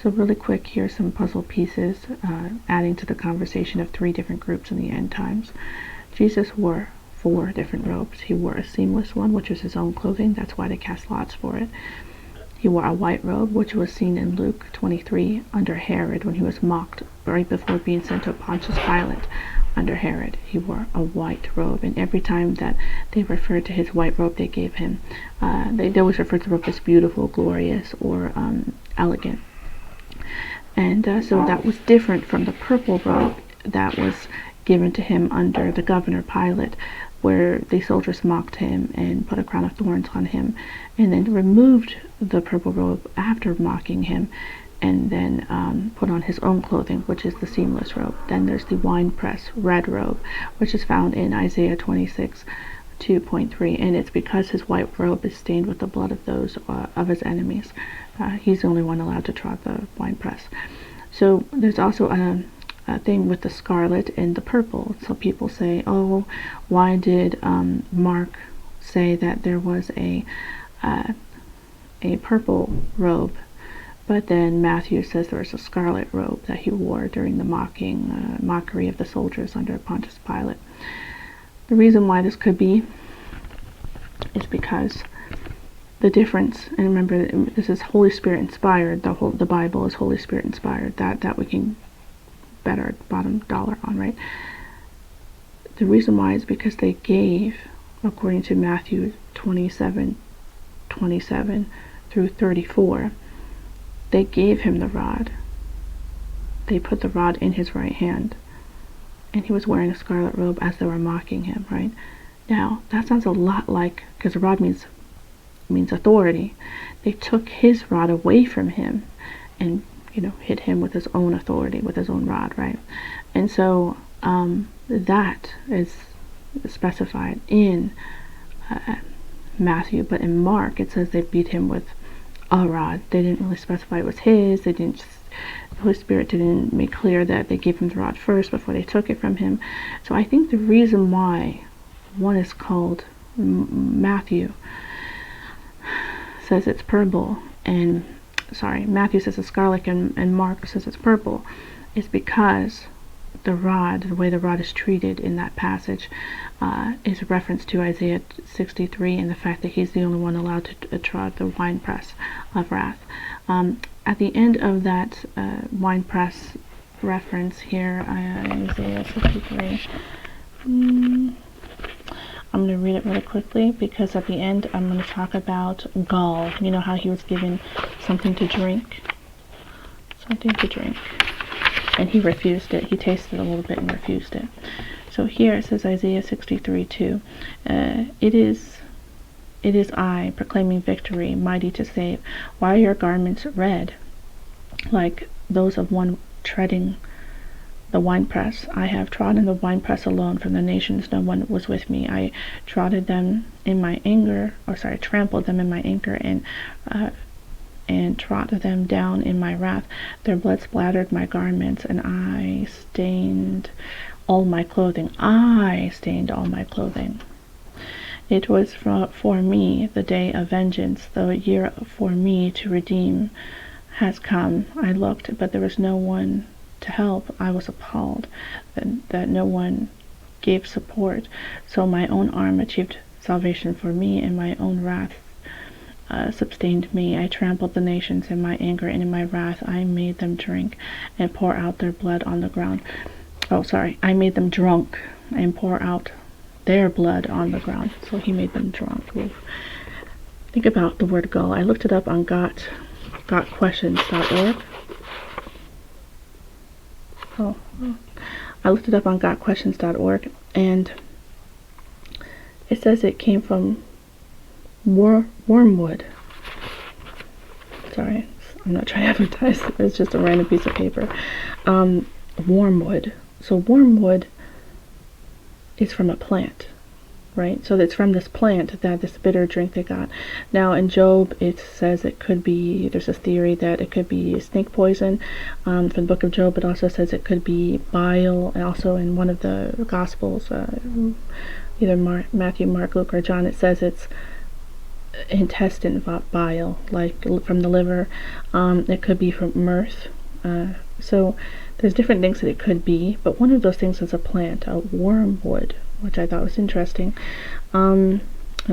So really quick, here's some puzzle pieces adding to the conversation of 3 different groups in the end times. Jesus wore 4 different robes. He wore a seamless one, which was his own clothing. That's why they cast lots for it. He wore a white robe, which was seen in Luke 23 under Herod when he was mocked right before being sent to Pontius Pilate. Under Herod, he wore a white robe, and every time that they referred to his white robe they gave him, they always referred to the robe as beautiful, glorious, or elegant. And so that was different from the purple robe that was given to him under the governor Pilate, where the soldiers mocked him and put a crown of thorns on him, and then removed the purple robe after mocking him, and then put on his own clothing, which is the seamless robe. Then there's the winepress red robe, which is found in Isaiah 26, 2.3, and it's because his white robe is stained with the blood of those of his enemies. He's the only one allowed to trod the winepress. So there's also a thing with the scarlet and the purple. So people say, oh, why did Mark say that there was a purple robe, but then Matthew says there was a scarlet robe that he wore during the mockery of the soldiers under Pontius Pilate? The reason why this could be is because the difference, and remember, this is Holy Spirit inspired. The Bible is Holy Spirit inspired. That we can bet our bottom dollar on, right? The reason why is because they gave, according to Matthew 27:27 through 34, they gave him the rod. They put the rod in his right hand, and he was wearing a scarlet robe as they were mocking him, right? Now, that sounds a lot like, because the rod means authority. They took his rod away from him and, hit him with his own authority, with his own rod, right? And so that is specified in Matthew, but in Mark it says they beat him with a rod. They didn't really specify it was his. The Holy Spirit didn't make clear that they gave him the rod first before they took it from him. So I think the reason why one is called Matthew says it's purple, and Matthew says it's scarlet, and Mark says it's purple, is because the way the rod is treated in that passage is a reference to Isaiah 63 and the fact that he's the only one allowed to trod the winepress of wrath. At the end of that winepress reference here, Isaiah 63, I'm going to read it really quickly, because at the end I'm going to talk about gall. You know how he was given something to drink? And he refused it. He tasted a little bit and refused it. So here it says, Isaiah 63:2, it is I, proclaiming victory, mighty to save. Why are your garments red, like those of one treading the winepress? I have trodden the winepress alone. From the nations no one was with me. I trampled them in my anger, and trod them down in my wrath. Their blood splattered my garments, and I stained all my clothing. It was for me the day of vengeance. The year for me to redeem has come. I looked, but there was no one to help. I was appalled that no one gave support. So my own arm achieved salvation for me, and my own wrath sustained me. I trampled the nations in my anger, and in my wrath I made them drink and pour out their blood on the ground. I made them drunk and pour out their blood on the ground. So he made them drunk. Oof. Think about the word gall. I looked it up on gotquestions.org. I looked it up on gotquestions.org, and it says it came from wormwood. Sorry, I'm not trying to advertise. It's just a random piece of paper. Wormwood. So wormwood is from a plant, right? So it's from this plant that this bitter drink they got. Now in Job it says it could be, there's a theory that it could be snake poison. From the book of Job it also says it could be bile, and also in one of the Gospels, either Matthew, Mark, Luke, or John, it says it's intestine bile, like from the liver. It could be from mirth. So there's different things that it could be, but one of those things is a plant, a wormwood, which I thought was interesting. And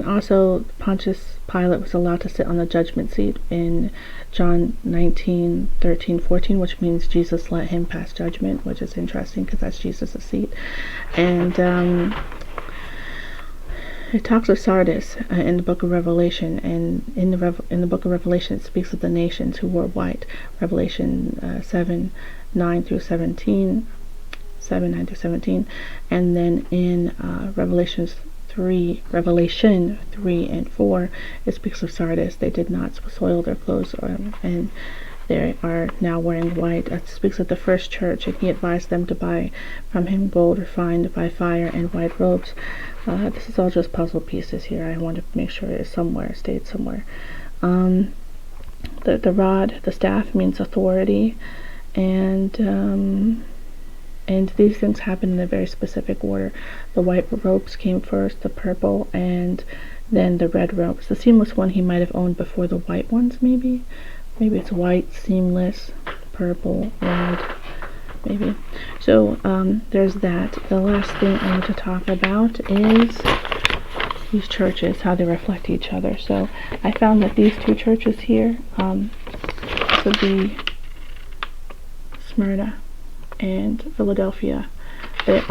also, Pontius Pilate was allowed to sit on the judgment seat in John 19:13-14, which means Jesus let him pass judgment, which is interesting because that's Jesus' seat. And it talks of Sardis in the book of Revelation, and in the book of Revelation it speaks of the nations who wore white. Revelation 7:9-17, and then in Revelation 3 and 4, it speaks of Sardis. They did not soil their clothes, and they are now wearing white. It speaks of the first church, and he advised them to buy from him gold refined by fire and white robes. This is all just puzzle pieces here. I want to make sure it's somewhere, stayed somewhere. The rod, the staff, means authority, and these things happen in a very specific order. The white robes came first, the purple, and then the red robes. The seamless one he might have owned before the white ones, maybe. Maybe it's white, seamless, purple, red, maybe. So there's that. The last thing I want to talk about is these churches, how they reflect each other. So I found that these two churches here, this would be Smyrna and Philadelphia, they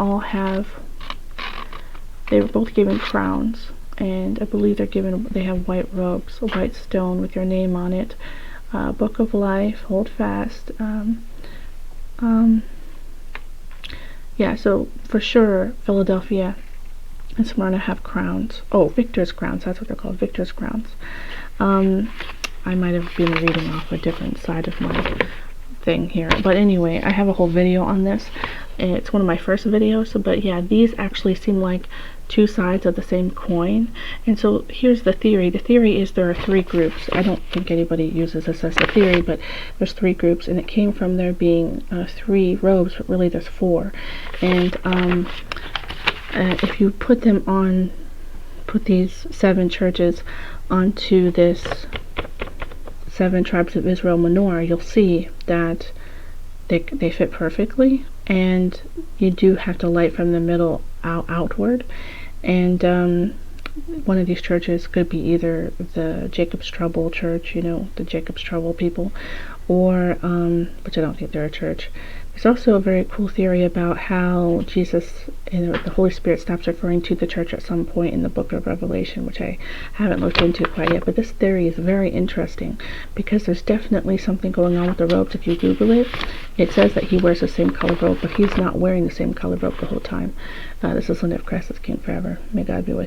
were both given crowns, and I believe they have white robes, a white stone with your name on it, book of life, hold fast. Yeah, so for sure Philadelphia and Smyrna have crowns. Oh, victor's crowns, that's what they're called, victor's crowns. I might have been reading off a different side of my thing here, but anyway, I have a whole video on this. It's one of my first videos. So, but yeah, these actually seem like two sides of the same coin. And so here's the theory. The theory is there are three groups. I don't think anybody uses this as a theory, but there's three groups, and it came from there being three robes, but really there's four. And if you put these seven churches onto this 7 tribes of Israel menorah, you'll see that they fit perfectly, and you do have to light from the middle outward. And one of these churches could be either the Jacob's Trouble church, the Jacob's Trouble people, or which I don't think they're a church. There's also a very cool theory about how Jesus and the Holy Spirit stops referring to the church at some point in the book of Revelation, which I haven't looked into quite yet. But this theory is very interesting because there's definitely something going on with the robes. If you Google it, it says that he wears the same color robe, but he's not wearing the same color robe the whole time. This is Linda of Christ, King forever. May God be with you.